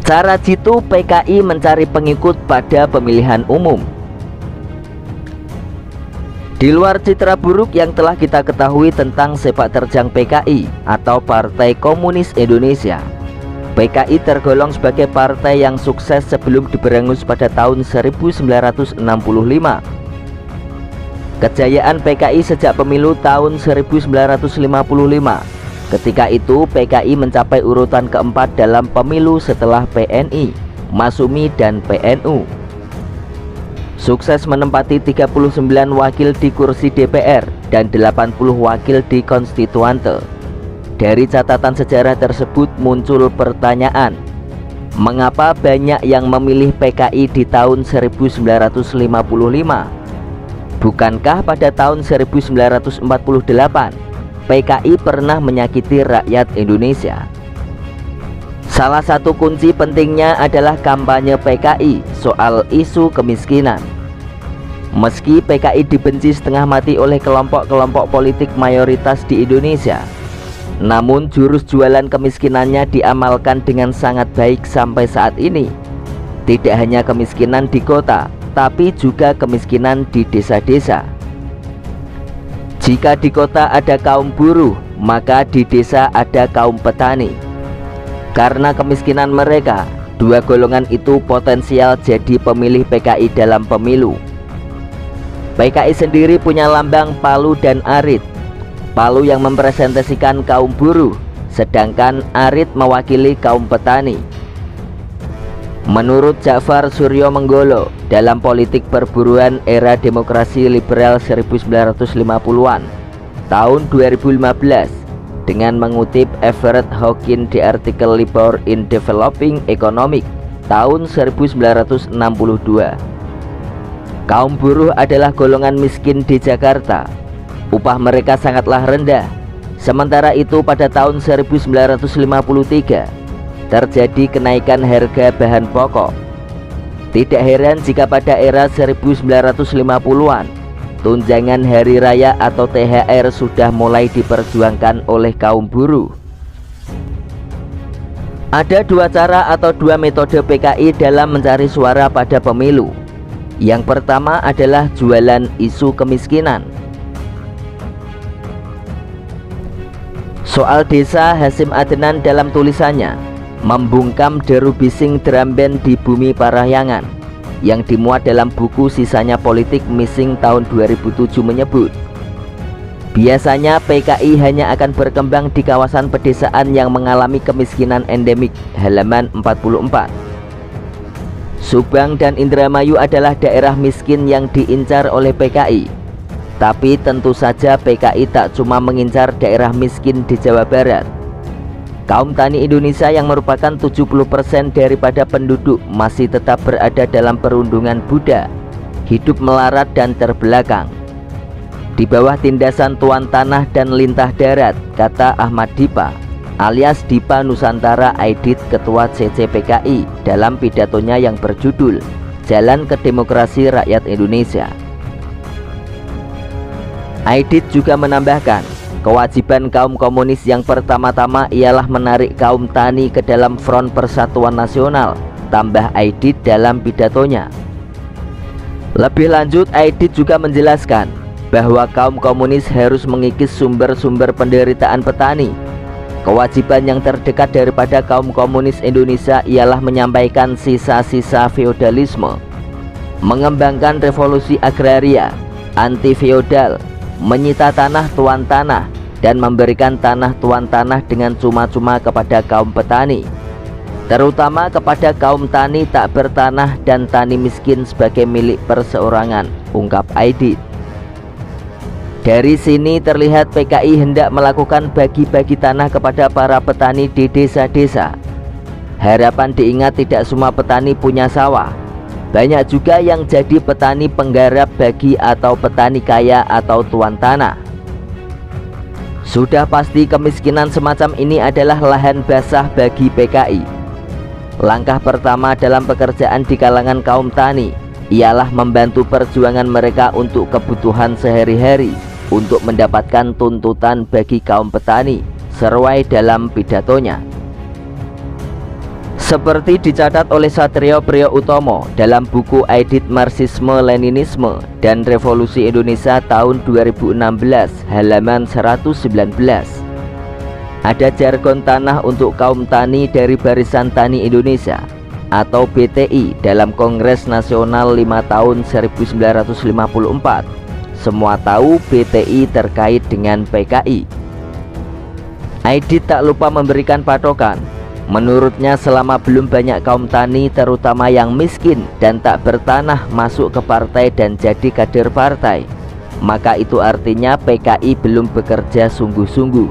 Cara jitu PKI mencari pengikut pada pemilihan umum. Di luar citra buruk yang telah kita ketahui tentang sepak terjang PKI atau Partai Komunis Indonesia, PKI tergolong sebagai partai yang sukses sebelum diberangus pada tahun 1965. Kejayaan PKI sejak pemilu tahun 1955. Ketika itu PKI mencapai urutan keempat dalam pemilu setelah PNI, Masumi dan PNU. Sukses menempati 39 wakil di kursi DPR dan 80 wakil di konstituante. Dari catatan sejarah tersebut muncul pertanyaan, mengapa banyak yang memilih PKI di tahun 1955? Bukankah pada tahun 1948 PKI pernah menyakiti rakyat Indonesia? Salah satu kunci pentingnya adalah kampanye PKI soal isu kemiskinan. Meski PKI dibenci setengah mati oleh kelompok-kelompok politik mayoritas di Indonesia, namun jurus jualan kemiskinannya diamalkan dengan sangat baik sampai saat ini. Tidak hanya kemiskinan di kota, tapi juga kemiskinan di desa-desa. Jika di kota ada kaum buruh, maka di desa ada kaum petani. Karena kemiskinan mereka, dua golongan itu potensial jadi pemilih PKI dalam pemilu. PKI sendiri punya lambang palu dan arit. Palu yang mempresentasikan kaum buruh, sedangkan arit mewakili kaum petani. Menurut Ja'far Suryo Menggolo, dalam politik perburuan era demokrasi liberal 1950-an, tahun 2015, dengan mengutip Everett Hawkins di artikel Labor in Developing Economic tahun 1962. Kaum buruh adalah golongan miskin di Jakarta. Upah mereka sangatlah rendah. Sementara itu pada tahun 1953 terjadi kenaikan harga bahan pokok. Tidak heran jika pada era 1950-an tunjangan hari raya atau THR sudah mulai diperjuangkan oleh kaum buruh. Ada dua cara atau dua metode PKI dalam mencari suara pada pemilu. Yang pertama adalah jualan isu kemiskinan. Soal desa, Hasyim Adnan dalam tulisannya membungkam deru bising drum band di Bumi Parahyangan yang dimuat dalam buku Sisanya Politik Missing tahun 2007 menyebut, biasanya PKI hanya akan berkembang di kawasan pedesaan yang mengalami kemiskinan endemik. Halaman 44. Subang dan Indramayu adalah daerah miskin yang diincar oleh PKI. Tapi tentu saja PKI tak cuma mengincar daerah miskin di Jawa Barat. Kaum tani Indonesia yang merupakan 70% daripada penduduk masih tetap berada dalam perundungan Buddha, hidup melarat dan terbelakang. Di bawah tindasan tuan tanah dan lintah darat, kata Ahmad Dipa alias Dipa Nusantara Aidit, ketua CCPKI, dalam pidatonya yang berjudul Jalan ke Demokrasi Rakyat Indonesia. Aidit juga menambahkan, kewajiban kaum komunis yang pertama-tama ialah menarik kaum tani ke dalam Front Persatuan Nasional, tambah Aidit dalam pidatonya. Lebih lanjut, Aidit juga menjelaskan bahwa kaum komunis harus mengikis sumber-sumber penderitaan petani. Kewajiban yang terdekat daripada kaum komunis Indonesia ialah menyampaikan sisa-sisa feodalisme, mengembangkan revolusi agraria, anti-feodal, menyita tanah tuan tanah, dan memberikan tanah tuan tanah dengan cuma-cuma kepada kaum petani, terutama kepada kaum tani tak bertanah dan tani miskin sebagai milik perseorangan, ungkap Aidit. Dari sini terlihat PKI hendak melakukan bagi-bagi tanah kepada para petani di desa-desa. Harapan diingat tidak semua petani punya sawah. Banyak juga yang jadi petani penggarap bagi atau petani kaya atau tuan tanah. Sudah pasti kemiskinan semacam ini adalah lahan basah bagi PKI. Langkah pertama dalam pekerjaan di kalangan kaum tani ialah membantu perjuangan mereka untuk kebutuhan sehari-hari, untuk mendapatkan tuntutan bagi kaum petani, seruai dalam pidatonya. Seperti dicatat oleh Satrio Priyo Utomo dalam buku Aidit Marxisme Leninisme dan Revolusi Indonesia tahun 2016 halaman 119. Ada jargon tanah untuk kaum tani dari Barisan Tani Indonesia atau BTI dalam Kongres Nasional 5 tahun 1954. Semua tahu BTI terkait dengan PKI. Aidit tak lupa memberikan patokan. Menurutnya selama belum banyak kaum tani terutama yang miskin dan tak bertanah masuk ke partai dan jadi kader partai, maka itu artinya PKI belum bekerja sungguh-sungguh.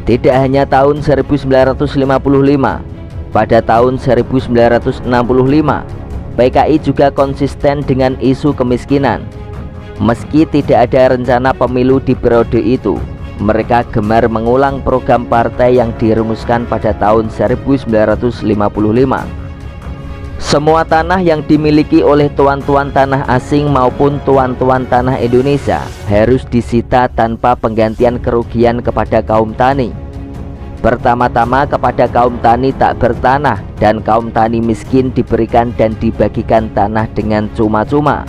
Tidak hanya tahun 1955, pada tahun 1965 PKI juga konsisten dengan isu kemiskinan. Meski tidak ada rencana pemilu di periode itu, mereka gemar mengulang program partai yang dirumuskan pada tahun 1955. Semua tanah yang dimiliki oleh tuan-tuan tanah asing maupun tuan-tuan tanah Indonesia harus disita tanpa penggantian kerugian kepada kaum tani. Pertama-tama kepada kaum tani tak bertanah dan kaum tani miskin diberikan dan dibagikan tanah dengan cuma-cuma.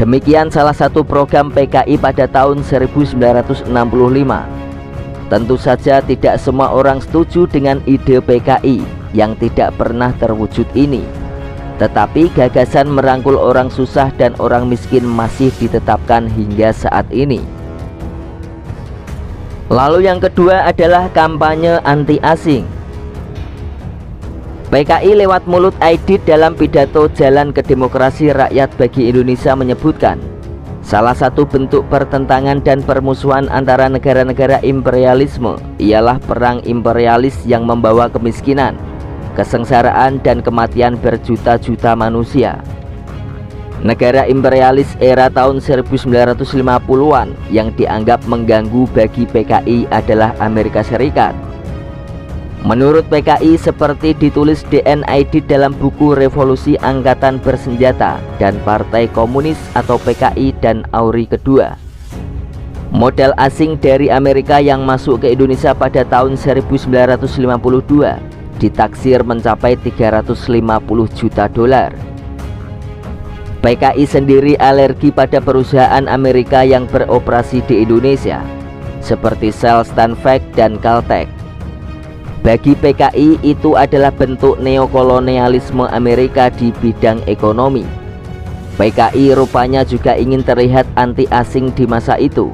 Demikian salah satu program PKI pada tahun 1965. Tentu saja tidak semua orang setuju dengan ide PKI yang tidak pernah terwujud ini. Tetapi gagasan merangkul orang susah dan orang miskin masih ditetapkan hingga saat ini. Lalu yang kedua adalah kampanye anti asing. PKI lewat mulut Aidit dalam pidato Jalan ke Demokrasi Rakyat bagi Indonesia menyebutkan, salah satu bentuk pertentangan dan permusuhan antara negara-negara imperialisme ialah perang imperialis yang membawa kemiskinan, kesengsaraan dan kematian berjuta-juta manusia. Negara imperialis era tahun 1950-an yang dianggap mengganggu bagi PKI adalah Amerika Serikat. Menurut PKI seperti ditulis DN Aidit dalam buku Revolusi Angkatan Bersenjata dan Partai Komunis atau PKI dan Auri Kedua, modal asing dari Amerika yang masuk ke Indonesia pada tahun 1952 ditaksir mencapai 350 juta dolar. PKI sendiri alergi pada perusahaan Amerika yang beroperasi di Indonesia seperti Shell, Stanvac dan Caltech. Bagi PKI itu adalah bentuk neokolonialisme Amerika di bidang ekonomi. PKI rupanya juga ingin terlihat anti asing di masa itu.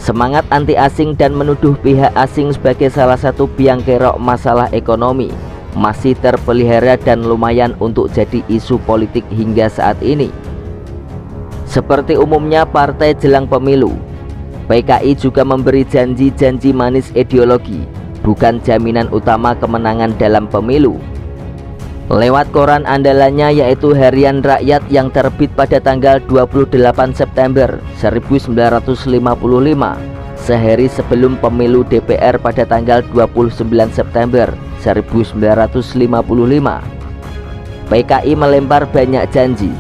Semangat anti asing dan menuduh pihak asing sebagai salah satu biang kerok masalah ekonomi masih terpelihara dan lumayan untuk jadi isu politik hingga saat ini. Seperti umumnya partai jelang pemilu, PKI juga memberi janji-janji manis ideologi, bukan jaminan utama kemenangan dalam pemilu. Lewat koran andalannya yaitu Harian Rakyat yang terbit pada tanggal 28 September 1955, sehari sebelum pemilu DPR pada tanggal 29 September 1955, PKI melempar banyak janji.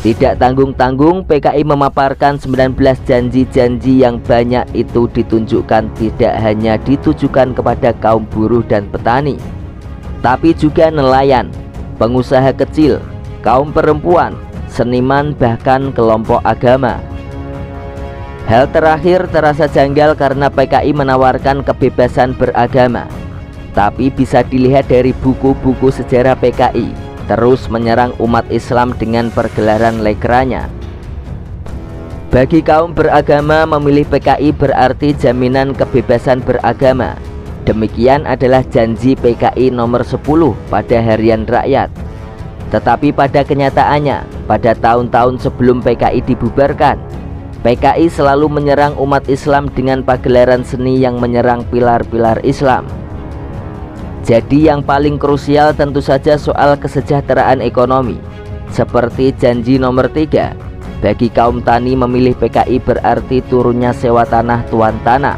Tidak tanggung-tanggung PKI memaparkan 19 janji-janji yang banyak itu ditunjukkan tidak hanya ditujukan kepada kaum buruh dan petani, tapi juga nelayan, pengusaha kecil, kaum perempuan, seniman bahkan kelompok agama. Hal terakhir terasa janggal karena PKI menawarkan kebebasan beragama, tapi bisa dilihat dari buku-buku sejarah PKI terus menyerang umat Islam dengan pergelaran lekranya. Bagi kaum beragama, memilih PKI berarti jaminan kebebasan beragama. Demikian adalah janji PKI nomor 10 pada Harian Rakyat. Tetapi pada kenyataannya, pada tahun-tahun sebelum PKI dibubarkan, PKI selalu menyerang umat Islam dengan pagelaran seni yang menyerang pilar-pilar Islam. Jadi yang paling krusial tentu saja soal kesejahteraan ekonomi. Seperti janji nomor 3, bagi kaum tani memilih PKI berarti turunnya sewa tanah tuan tanah,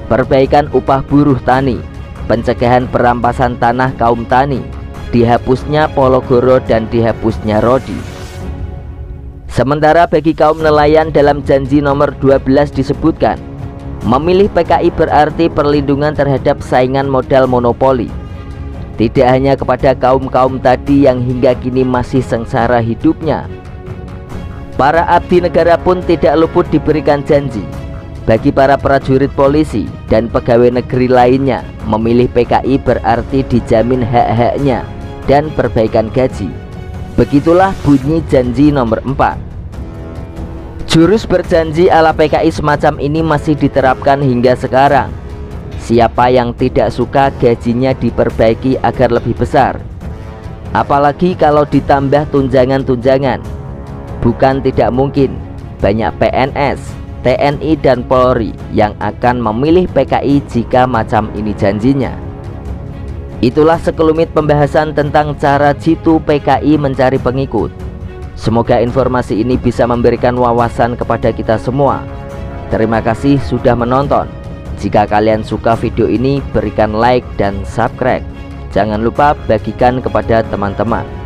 perbaikan upah buruh tani, pencegahan perampasan tanah kaum tani, dihapusnya Pologoro dan dihapusnya Rodi. Sementara bagi kaum nelayan dalam janji nomor 12 disebutkan, memilih PKI berarti perlindungan terhadap saingan modal monopoli, Tidak hanya kepada kaum-kaum tadi yang hingga kini masih sengsara hidupnya, para abdi negara pun tidak luput diberikan janji. Bagi para prajurit polisi dan pegawai negeri lainnya, memilih PKI berarti dijamin hak-haknya dan perbaikan gaji. Begitulah bunyi janji nomor 4. Jurus berjanji ala PKI semacam ini masih diterapkan hingga sekarang. Siapa yang tidak suka gajinya diperbaiki agar lebih besar, apalagi kalau ditambah tunjangan-tunjangan. Bukan tidak mungkin banyak PNS, TNI dan Polri yang akan memilih PKI jika macam ini janjinya. Itulah sekelumit pembahasan tentang cara jitu PKI mencari pengikut. Semoga informasi ini bisa memberikan wawasan kepada kita semua. Terima kasih sudah menonton. Jika kalian suka video ini, berikan like dan subscribe. Jangan lupa bagikan kepada teman-teman.